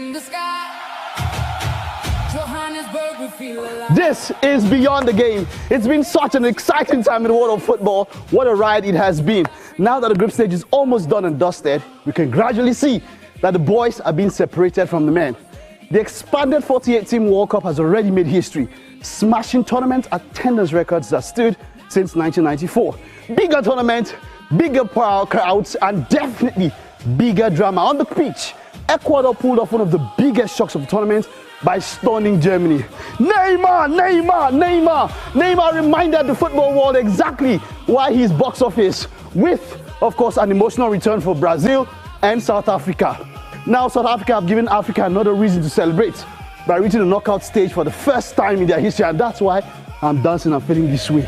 in the sky. Johannesburg, we feel alive. This is Beyond the Game. It's been such an exciting time in the world of football. What a ride it has been. Now that the group stage is almost done and dusted, we can gradually see that the boys are being separated from the men. The expanded 48-team World Cup has already made history, smashing tournament attendance records that stood since 1994. Bigger tournament, bigger crowds, and definitely bigger drama. On the pitch, Ecuador pulled off one of the biggest shocks of the tournament by stunning Germany. Neymar reminded the football world exactly why he's box office, with, of course, an emotional return for Brazil and South Africa. Now, South Africa have given Africa another reason to celebrate by reaching the knockout stage for the first time in their history, and that's why I'm dancing and feeling this way.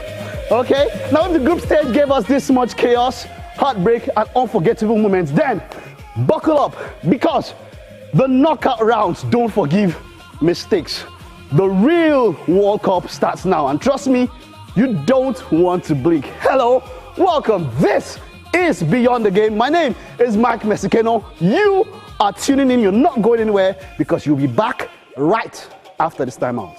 Okay, now if the group stage gave us this much chaos, heartbreak, and unforgettable moments, then buckle up, because the knockout rounds don't forgive mistakes. The real World Cup starts now, and trust me, you don't want to blink. Hello, welcome. This is Beyond the Game. My name is Mike Mexicano. You are tuning in. You're not going anywhere, because you'll be back right after this time out.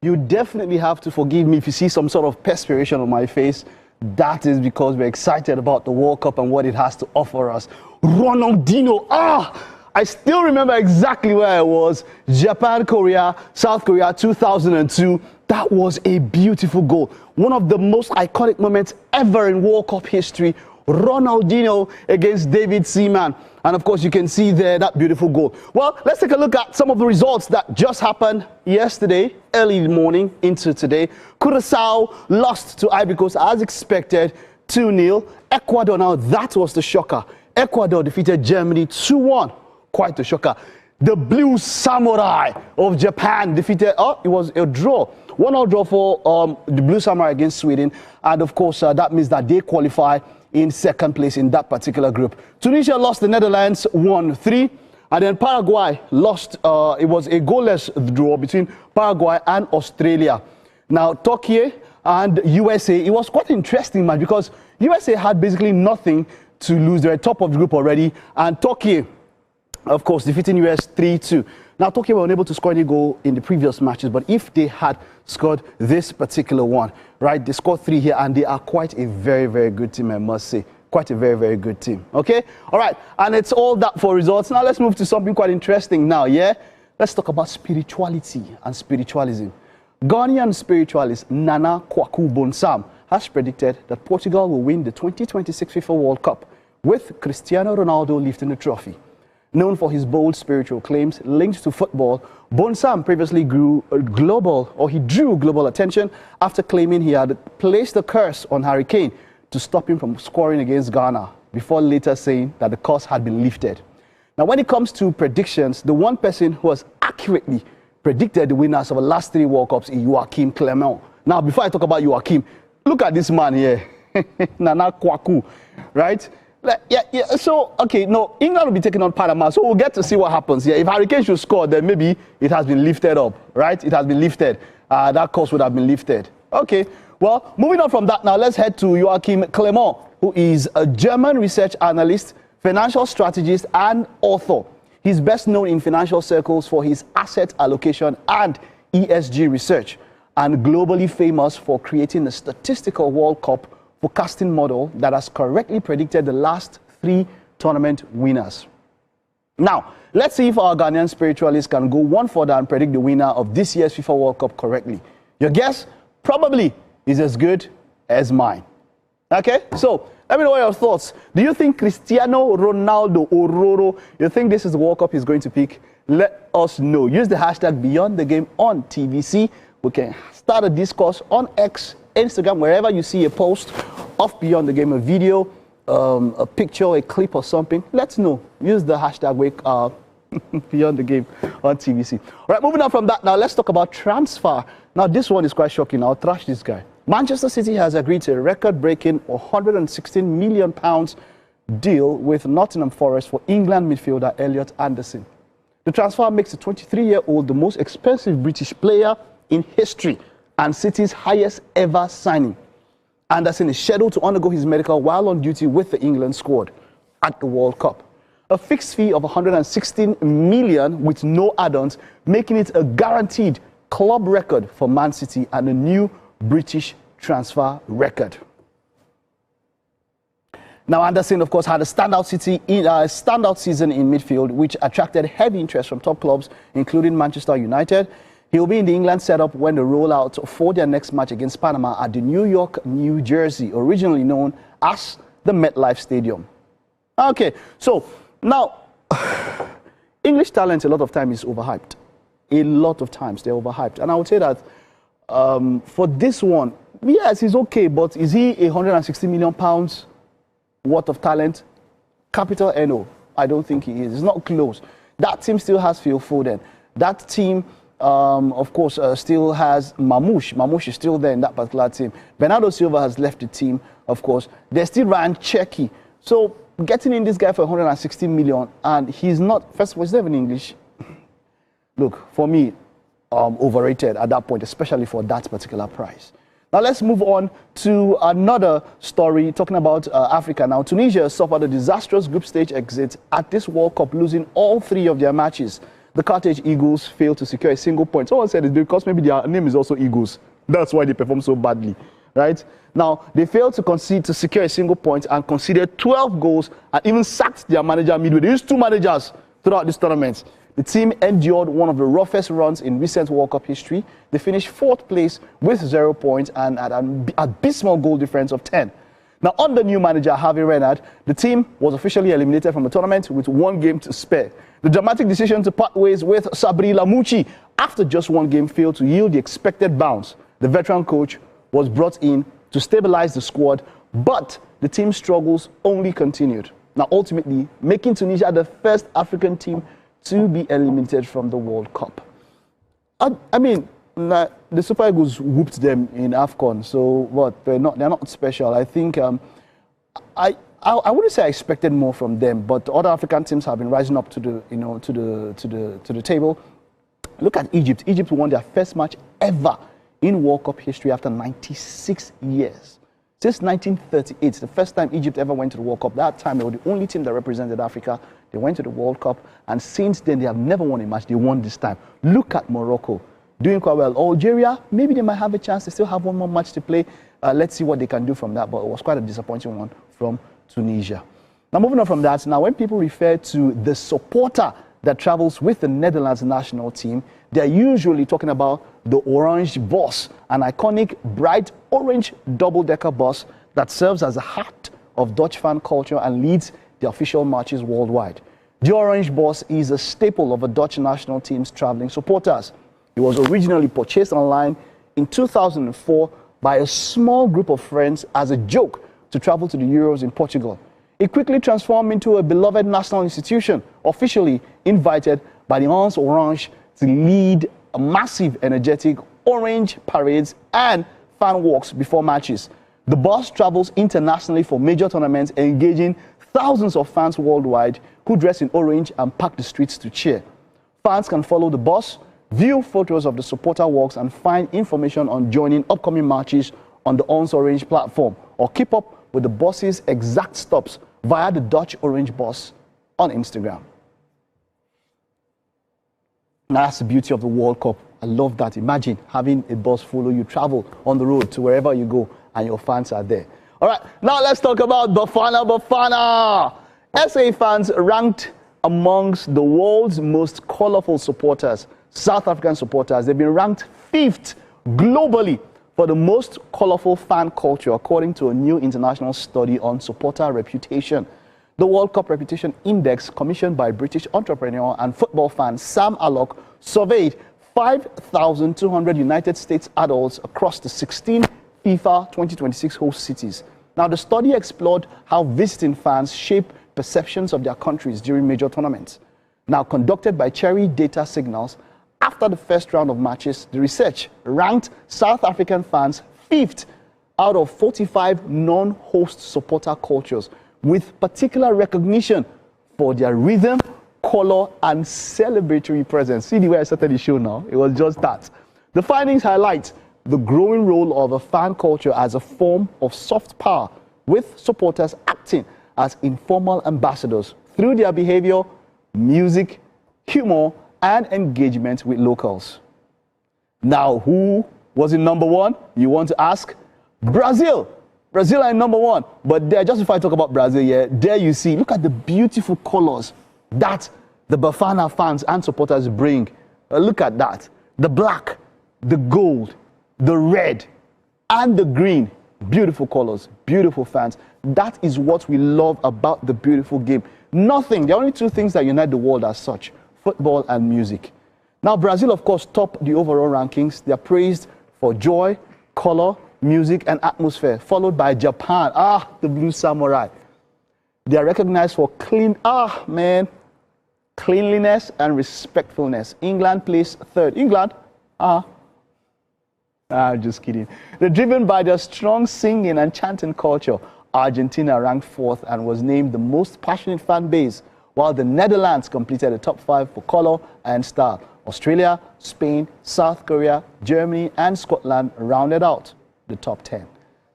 You definitely have to forgive me if you see some sort of perspiration on my face. That is because we're excited about the World Cup and what it has to offer us. Ronaldinho, I still remember exactly where I was. Japan, Korea, South Korea, 2002. That was a beautiful goal. One of the most iconic moments ever in World Cup history. Ronaldinho against David Seaman. And of course, you can see there that beautiful goal. Well, let's take a look at some of the results that just happened yesterday, early in the morning into today. Curaçao lost to Ivory Coast as expected, 2-0. Ecuador, now that was the shocker. Ecuador defeated Germany 2-1. Quite a shocker. The Blue Samurai of Japan defeated, it was a draw. 1-1 draw for the Blue Samurai against Sweden. And of course, that means that they qualify in second place in that particular group. Tunisia lost the Netherlands 1-3, and then Paraguay lost, it was a goalless draw between Paraguay and Australia. Now, Turkey and USA, it was quite interesting, man, because USA had basically nothing to lose. They were top of the group already, and Turkey, of course, defeating US 3-2. Now, Turkey were unable to score any goal in the previous matches, but if they had scored this particular one, right, they scored 3 here, and they are quite a very, very good team, I must say. Quite a very, very good team. Okay? All right, and it's all that for results. Now, let's move to something quite interesting now, yeah? Let's talk about spirituality and spiritualism. Ghanaian spiritualist Nana Kwaku Bonsam has predicted that Portugal will win the 2026 FIFA World Cup, with Cristiano Ronaldo lifting the trophy. Known for his bold spiritual claims linked to football, Bonsam previously drew global attention after claiming he had placed a curse on Harry Kane to stop him from scoring against Ghana, before later saying that the curse had been lifted. Now, when it comes to predictions, the one person who has accurately predicted the winners of the last 3 World Cups is Joachim Clement. Now, before I talk about Joachim, look at this man here, Nana Kwaku, right? So, okay, no, England will be taking on Panama, so we'll get to see what happens here. If Harry Kane should score, then maybe it has been lifted up, right? It has been lifted. That course would have been lifted. Okay, well, moving on from that now, let's head to Joachim Clement, who is a German research analyst, financial strategist, and author. He's best known in financial circles for his asset allocation and ESG research, and globally famous for creating a statistical World Cup forecasting model that has correctly predicted the last 3 tournament winners. Now, let's see if our Ghanaian spiritualists can go one further and predict the winner of this year's FIFA World Cup correctly. Your guess probably is as good as mine. Okay, so let me know your thoughts. Do you think Cristiano Ronaldo Ororo, you think this is the World Cup he's going to pick? Let us know. Use the hashtag Beyond the Game on TVC. We can start a discourse on X Instagram, wherever you see a post of Beyond the Game, a video, a picture, a clip or something, let's know. Use the hashtag Beyond the Game on TVC. All right, moving on from that, now let's talk about transfer. Now, this one is quite shocking. I'll trash this guy. Manchester City has agreed to a record-breaking £116 million deal with Nottingham Forest for England midfielder Elliot Anderson. The transfer makes the 23-year-old the most expensive British player in history and City's highest ever signing. Anderson is scheduled to undergo his medical while on duty with the England squad at the World Cup. A fixed fee of £116 million with no add-ons, making it a guaranteed club record for Man City and a new British transfer record. Now, Anderson, of course, had a standout season in midfield, which attracted heavy interest from top clubs, including Manchester United. He will be in the England setup when they roll out for their next match against Panama at the New York, New Jersey, originally known as the MetLife Stadium. Okay, so now, English talent a lot of times is overhyped. A lot of times they're overhyped. And I would say that for this one, yes, he's okay, but is he £160 million worth of talent? Capital NO. I don't think he is. It's not close. That team still has Phil Foden. That team, of course, still has Mamouche. Mamouche is still there in that particular team. Bernardo Silva has left the team, of course. There's still Ryan Cherky. So getting in this guy for £160 million, and he's not, first of all, he's not even English. Look, for me, overrated at that point, especially for that particular price. Now let's move on to another story talking about Africa. Now, Tunisia suffered a disastrous group stage exit at this World Cup, losing all 3 of their matches. The Carthage Eagles failed to secure a single point. Someone said it's because maybe their name is also Eagles. That's why they perform so badly, right? Now, they failed to secure a single point and conceded 12 goals and even sacked their manager midway. They used 2 managers throughout this tournament. The team endured one of the roughest runs in recent World Cup history. They finished 4th place with 0 points and at an abysmal goal difference of 10. Now, under new manager Harvey Renard, the team was officially eliminated from the tournament with 1 game to spare. The dramatic decision to part ways with Sabri Lamouchi after just 1 game failed to yield the expected bounce. The veteran coach was brought in to stabilize the squad, but the team's struggles only continued. Now, ultimately, making Tunisia the first African team to be eliminated from the World Cup. I mean, the Super Eagles whooped them in AFCON, so what? They're not special. I think I wouldn't say I expected more from them, but other African teams have been rising up to the table. Look at Egypt. Egypt won their first match ever in World Cup history after 96 years. Since 1938, the first time Egypt ever went to the World Cup. That time, they were the only team that represented Africa. They went to the World Cup, and since then, they have never won a match. They won this time. Look at Morocco, doing quite well. Algeria, maybe they might have a chance. They still have 1 more match to play. Let's see what they can do from that, but it was quite a disappointing one from Tunisia. Now, moving on from that, now when people refer to the supporter that travels with the Netherlands national team, they're usually talking about the Orange Bus, an iconic bright orange double-decker bus that serves as the heart of Dutch fan culture and leads the official marches worldwide. The Orange Bus is a staple of a Dutch national team's traveling supporters. It was originally purchased online in 2004 by a small group of friends as a joke to travel to the Euros in Portugal. It quickly transformed into a beloved national institution, officially invited by the Ons Orange to lead a massive, energetic orange parades and fan walks before matches. The bus travels internationally for major tournaments, engaging thousands of fans worldwide who dress in orange and pack the streets to cheer. Fans can follow the bus, view photos of the supporter walks, and find information on joining upcoming matches on the Ons Orange platform, or keep up with the bus's exact stops via the Dutch Orange Bus on Instagram. Now, that's the beauty of the World Cup. I love that. Imagine having a bus follow you, travel on the road to wherever you go, and your fans are there. All right, now let's talk about Bafana. SA fans ranked amongst the world's most colorful supporters, South African supporters. They've been ranked 5th globally for the most colorful fan culture, according to a new international study on supporter reputation. The World Cup Reputation Index, commissioned by British entrepreneur and football fan Sam Allock, surveyed 5,200 United States adults across the 16 FIFA 2026 host cities. Now, the study explored how visiting fans shape perceptions of their countries during major tournaments. Now, conducted by Cherry Data Signals, after the first round of matches, the research ranked South African fans 5th out of 45 non-host supporter cultures, with particular recognition for their rhythm, color, and celebratory presence. See the way I started the show now? It was just that. The findings highlight the growing role of a fan culture as a form of soft power, with supporters acting as informal ambassadors through their behavior, music, humor, and engagement with locals. Now, who was in number one? You want to ask? Brazil. Brazil are in number one. But there, just before I talk about Brazil, yeah, there you see, look at the beautiful colors that the Bafana fans and supporters bring. Look at that. The black, the gold, the red, and the green. Beautiful colors, beautiful fans. That is what we love about the beautiful game. Nothing, the only two things that unite the world as such: football and music. Now, Brazil, of course, top the overall rankings. They are praised for joy, color, music, and atmosphere, followed by Japan. The Blue Samurai. They are recognized for cleanliness and respectfulness. England placed 3rd. England? Just kidding. They're driven by their strong singing and chanting culture. Argentina ranked 4th and was named the most passionate fan base, while the Netherlands completed the top 5 for color and style. Australia, Spain, South Korea, Germany, and Scotland rounded out the top 10.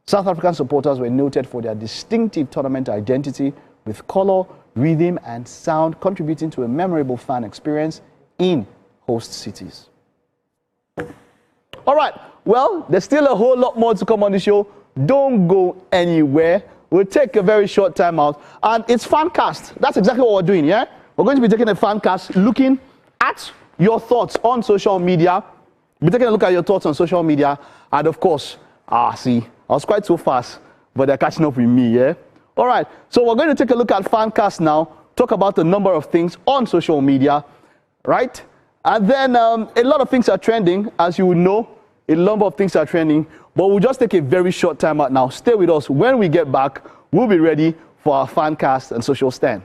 South African supporters were noted for their distinctive tournament identity, with color, rhythm, and sound contributing to a memorable fan experience in host cities. All right, well, there's still a whole lot more to come on the show. Don't go anywhere. We'll take a very short time out, and it's Fancast. That's exactly what we're doing, yeah? We're going to be taking a Fancast, looking at your thoughts on social media. We'll be taking a look at your thoughts on social media, and of course, see, I was quite so fast, but they're catching up with me, yeah? All right, so we're going to take a look at Fancast now, talk about a number of things on social media, right? And then a lot of things are trending, as you would know. A number of things are trending, but we'll just take a very short time out now. Stay with us. When we get back, we'll be ready for our Fancast and social stand.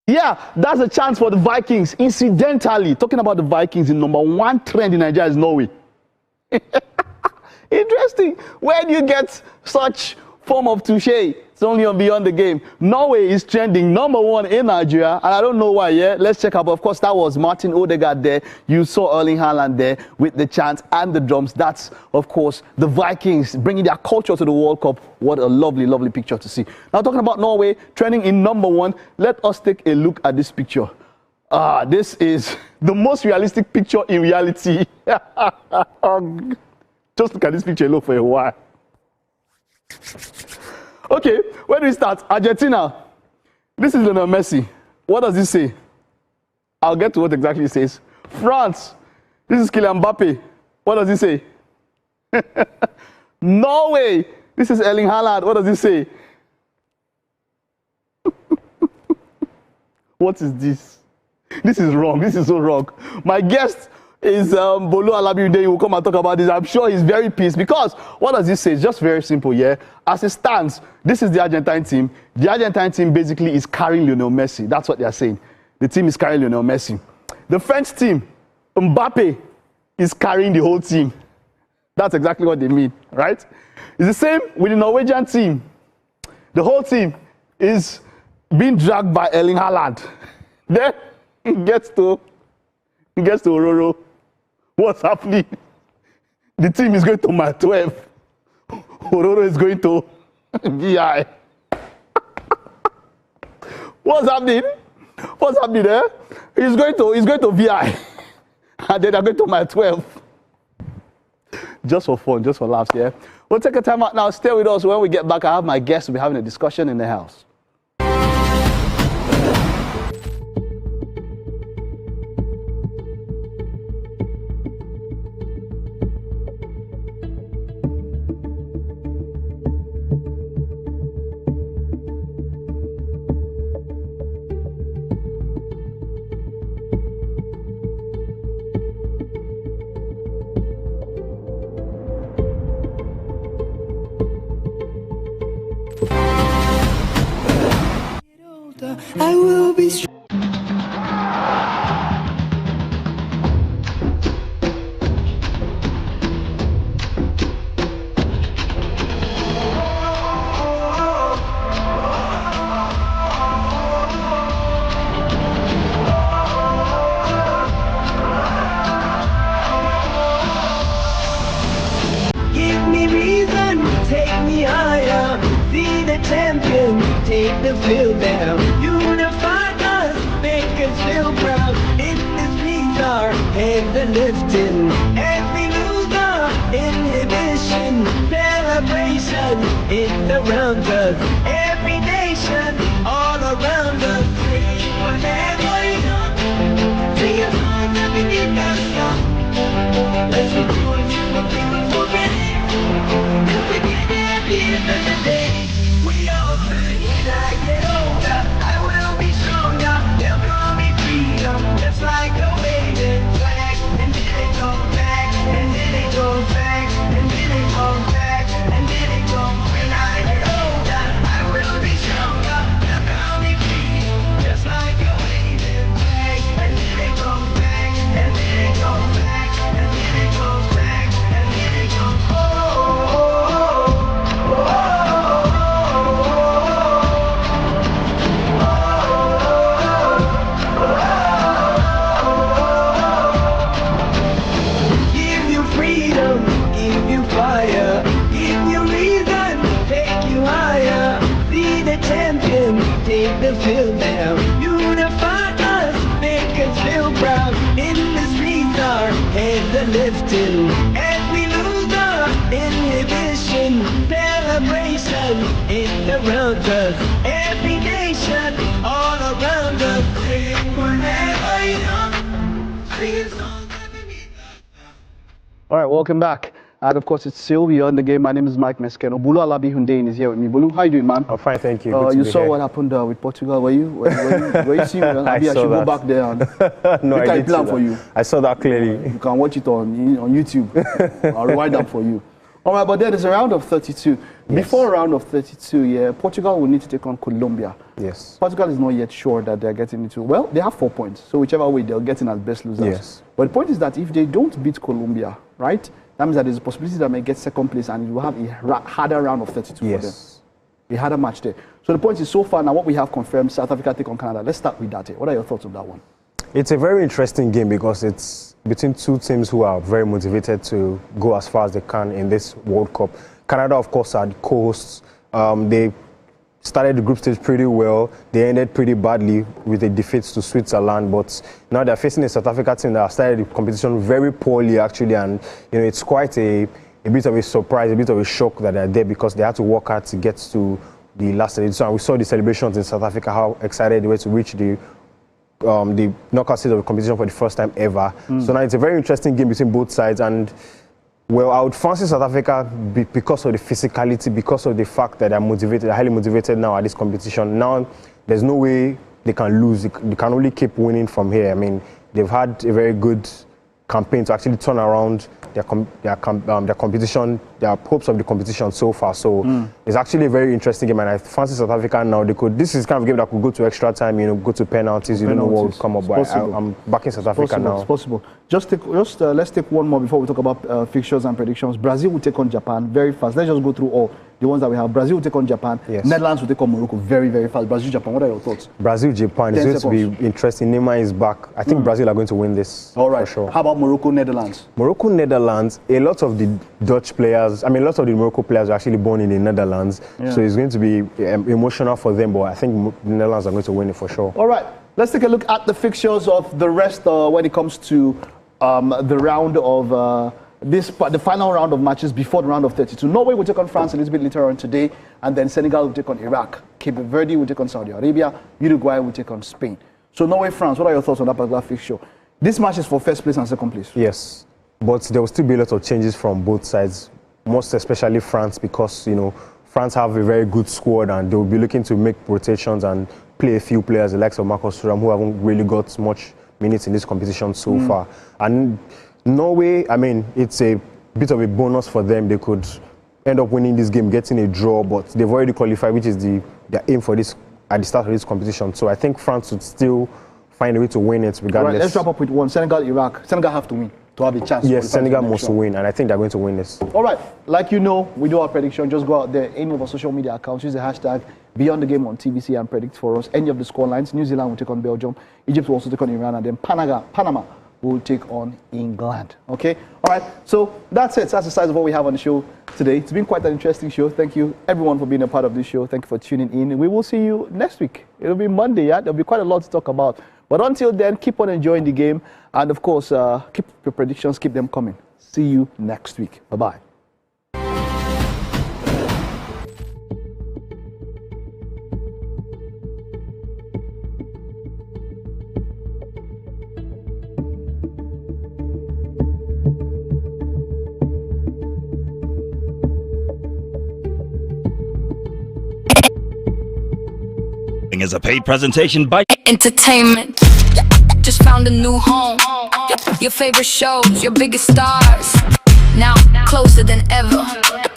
Yeah, that's a chance for the Vikings. Incidentally, talking about the Vikings, the #1 trend in Nigeria is Norway. Interesting. Where do you get such form of touche? It's only on Beyond the Game. Norway is trending #1 in Nigeria, and I don't know why, yeah? Let's check out. But of course, that was Martin Odegaard there. You saw Erling Haaland there with the chant and the drums. That's, of course, the Vikings bringing their culture to the World Cup. What a lovely, lovely picture to see. Now, talking about Norway, trending in #1, let us take a look at this picture. This is the most realistic picture in reality. Just look at this picture alone for a while. Okay, where do we start? Argentina. This is Lionel Messi. What does this say? I'll get to what exactly it says. France. This is Kylian Mbappe. What does it say? Norway. This is Erling Haaland. What does it say? What is this? This is wrong. This is so wrong. My guest is Bolu Alabi. He will come and talk about this. I'm sure he's very pissed because what does this say? It's just very simple, yeah? As it stands, this is the Argentine team. The Argentine team basically is carrying Lionel Messi. That's what they are saying. The team is carrying Lionel Messi. The French team, Mbappe, is carrying the whole team. That's exactly what they mean, right? It's the same with the Norwegian team. The whole team is being dragged by Erling Haaland. Then he gets to Ororo. What's happening? The team is going to my 12. Ororo is going to VI. What's happening? What's happening there? He's going to VI. And then they're going to my 12. Just for fun, just for laughs, yeah? We'll take a time out now. Stay with us. When we get back, I have my guests. We'll be having a discussion in the house. I will be strong. Give me reason, take me higher. Be the champion, take the field down. Unify us, make us feel proud. In this means our hands are lifting. As we lose our inhibition, celebration, it surrounds us. Every nation, all around us. Sing whatever you want. Sing a song that we need to stop. Let's rejoice in the beautiful day. If we get it at the end of the day, we all say, when I get older, I will be stronger. They'll call me freedom, just like a waving flag. And then it goes back, and then it goes back, and then it goes back, and then it goes. When I get older, I will be stronger. They'll call me freedom, just like a waving flag. And then it goes back, and then it goes back, and then it goes back, and then it goes. Oh, oh, oh, oh, oh. Give you freedom, give you fire, give you reason, take you higher. Be the champion, take the field now. Unify us, make us feel proud. In the streets our heads are lifting. As we lose our inhibition, celebration, it surrounds us. Every nation, all around us. Sing whenever you want. Sing songs that we need. All right, welcome back. And of course, it's still beyond the game. My name is Mike Meskeno. Bulu Alabi Hundein is here with me. Bulu, how you doing, man? I'm fine, thank you. Good to You be saw here. what happened with Portugal, were you? Were you seeing it? Maybe I saw should go that. back there and No, make I a did plan see for that. you. I saw that clearly. You can watch it on YouTube. I'll rewind that for you. All right, but then there's a round of 32. Yes. Before a round of 32, yeah, Portugal will need to take on Colombia. Yes. Portugal is not yet sure that they're getting into, well, they have 4 points. So whichever way, they'll get in as best losers. Yes. But the point is that if they don't beat Colombia, right, that means that there's a possibility that they may get second place and it will have a harder round of 32 for them. Yes. A harder match there. So the point is, so far now, what we have confirmed, South Africa take on Canada. Let's start with that. What are your thoughts on that one? It's a very interesting game because it's between two teams who are very motivated to go as far as they can in this World Cup. Canada, of course, are the co-hosts. They started the group stage pretty well. They ended pretty badly with a defeat to Switzerland, but now they're facing a South Africa team that started the competition very poorly, actually, and you know it's quite a bit of a surprise, a bit of a shock that they're there because they had to work hard to get to the last edition. And we saw the celebrations in South Africa, how excited they were to reach the the knockout stage of the competition for the first time ever. So now it's a very interesting game between both sides, and well, I would fancy South Africa because of the physicality, because of the fact that they're motivated, they're highly motivated now at this competition. Now, there's no way they can lose. They can only keep winning from here. I mean, they've had a very good campaign to actually turn around their competition, their hopes of the competition so far. So it's actually a very interesting game, and I fancy South Africa now. This is kind of a game that could go to extra time, go to penalties. You don't know what will come up. But I'm backing South Africa now. It's possible. Let's take one more before we talk about fixtures and predictions. Brazil will take on Japan very fast. Let's just go through all the ones that we have. Brazil will take on Japan. Yes. Netherlands will take on Morocco very, very fast. Brazil, Japan. What are your thoughts? Brazil, Japan is going to be interesting. Neymar is back. I think Brazil are going to win this. All right. For sure. How about Morocco, Netherlands? Morocco, Netherlands. A lot of the Dutch players, a lot of the Morocco players are actually born in the Netherlands. Yeah. So it's going to be emotional for them. But I think the Netherlands are going to win it for sure. All right. Let's take a look at the fixtures of the rest when it comes to the round of the final round of matches before the round of 32. Norway will take on France a little bit later on today, and then Senegal will take on Iraq. Cape Verde will take on Saudi Arabia. Uruguay will take on Spain. So Norway, France, what are your thoughts on that particular fixture? This match is for first place and second place. Yes, but there will still be a lot of changes from both sides, most especially France, because France have a very good squad and they will be looking to make rotations and play a few players, the likes of Marcus Thuram, who haven't really got much minutes in this competition so far. And Norway, it's a bit of a bonus for them. They could end up winning this game, getting a draw, but they've already qualified, which is their aim for this at the start of this competition. So I think France would still find a way to win it regardless. Right, let's wrap up with one. Senegal, Iraq. Senegal have to win to have a chance. Yes, Senegal must win, and I think they're going to win this. All right, like we do our prediction. Just go out there, any of our social media accounts, use the hashtag Beyond the Game on TVC and predict for us any of the score lines. New Zealand will take on Belgium. Egypt will also take on Iran, and then Panama will take on England. Okay? All right, so that's it. That's the size of what we have on the show today. It's been quite an interesting show. Thank you, everyone, for being a part of this show. Thank you for tuning in. We will see you next week. It'll be Monday, yeah? There'll be quite a lot to talk about. But until then, keep on enjoying the game. And, of course, keep your predictions, keep them coming. See you next week. Bye-bye. Is a paid presentation by Entertainment. Just found a new home. Your favorite shows, your biggest stars. Now closer than ever.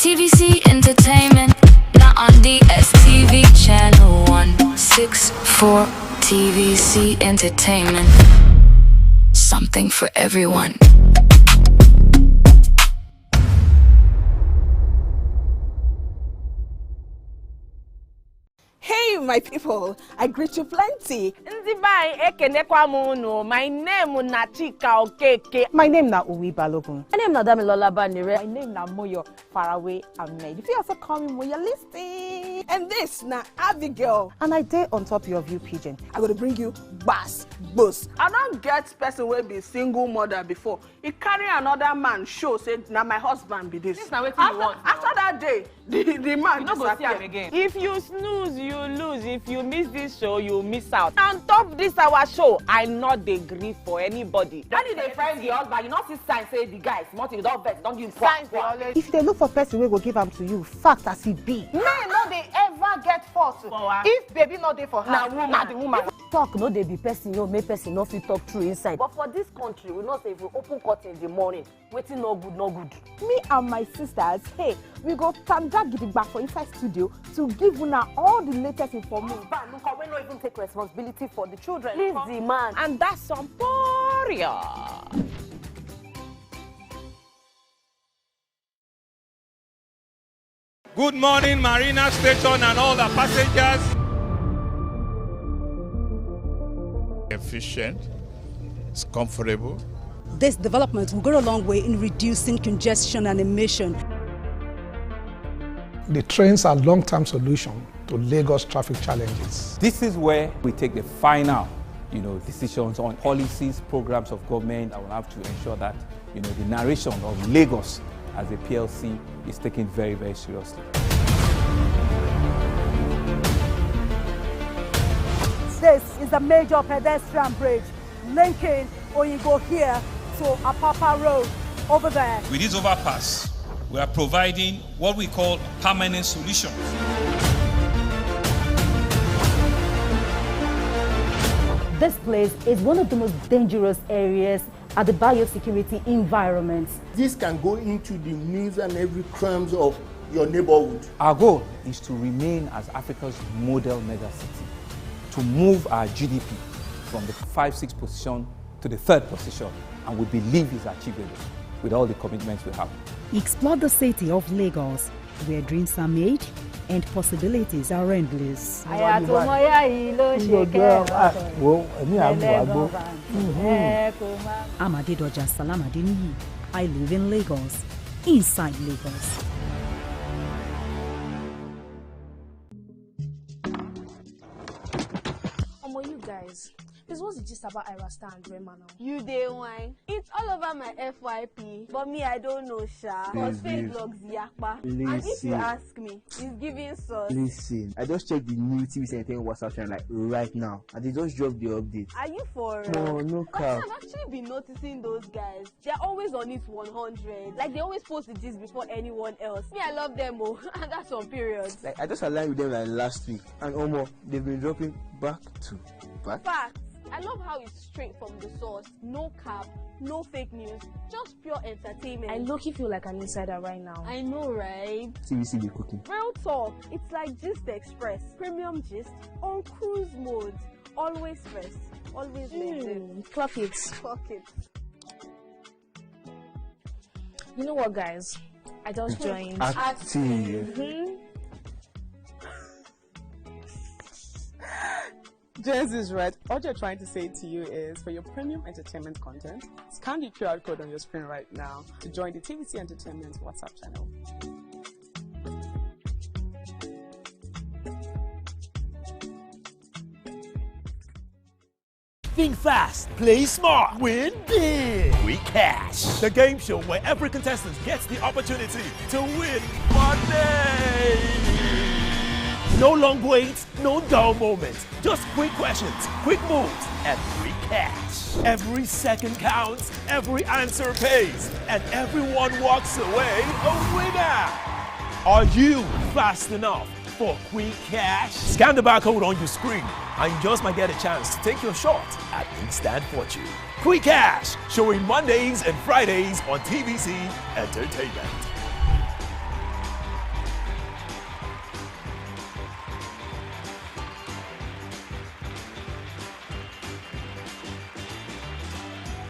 TVC Entertainment. Now on DSTV channel 164. TVC Entertainment. Something for everyone. Hey, my people, I greet you plenty. My name is Nachika Okeke. My name is Uwi Balogun. My name is Damilola Banire. My name is Moyo Faraway Ahmed. If you also call me Moyo, listen. And this na Abigail. And I dare on top of your view pigeon. I'm going to bring you bass, boost. I don't get person will be single mother before. He carry another man show say now my husband be this. This now wetin you want. After that day, the man you go see him again. If you snooze, you lose. If you miss this show, you miss out. On top this our show, I not dey gree for anybody. When you dey find the husband, you not see sign say the guy smart, you don't vex, don't give signs. If they look for person, we will give them to you. Fact as it be. Men no dey ever get fault. If baby not dey for her, na the woman. Talk no dey be person, make person no fit talk true inside. But for this country, we know say if we open court in the morning, waiting no good, no good. Me and my sisters, hey, we go tanda gidigba for inside studio to give una all the latest information. But look, we don't even take responsibility for the children. Please the man. And that's some warrior. Good morning, Marina Station and all the passengers. Efficient, it's comfortable. This development will go a long way in reducing congestion and emission. The trains are a long-term solution to Lagos traffic challenges. This is where we take the final, decisions on policies, programs of government. I will have to ensure that, the narration of Lagos as a PLC is taken very, very seriously. This is a major pedestrian bridge linking Oyingo here to Apapa Road over there. With this overpass, we are providing what we call permanent solutions. This place is one of the most dangerous areas at the biosecurity environment. This can go into the news and every crimes of your neighborhood. Our goal is to remain as Africa's model megacity, to move our GDP from the 5-6 position to the 3rd position, and we believe it's achievable with all the commitments we have. Explore the city of Lagos, where dreams are made and possibilities are endless. Amadedoja Salamadini. I live in Lagos, inside Lagos. You guys, this was the gist about Irasta and Rema now. You day wine. It's all over my FYP, but me I don't know, Sha. Cause fake blogs yakpa. And if you ask me, it's giving sauce. Listen, I just checked the new TVC Entertainment WhatsApp channel like right now, and they just dropped the update. Are you for? No cap. I've actually been noticing those guys. They're always on it 100. Like they always post the gist before anyone else. Me, I love them, oh, and that's on periods. Like I just aligned with them like last week, and they've been dropping back to back. Facts. I love how it's straight from the source. No cap, no fake news, just pure entertainment. I low-key feel like an insider right now. I know, right? TVC be cooking. Real talk. It's like Gist Express. Premium gist on cruise mode. Always first. Always next. Clock it. Clock it. You know what, guys? I just joined. Active. Jens is right. All you're trying to say to you is, for your premium entertainment content, scan the QR code on your screen right now to join the TVC Entertainment WhatsApp channel. Think fast, play smart, win big. Quick Cash, the game show where every contestant gets the opportunity to win money. No long waits, no dull moments. Just quick questions, quick moves, and quick cash. Every second counts, every answer pays, and everyone walks away a winner. Are you fast enough for quick cash? Scan the barcode on your screen, and you just might get a chance to take your shot at instant fortune. Quick Cash, showing Mondays and Fridays on TVC Entertainment.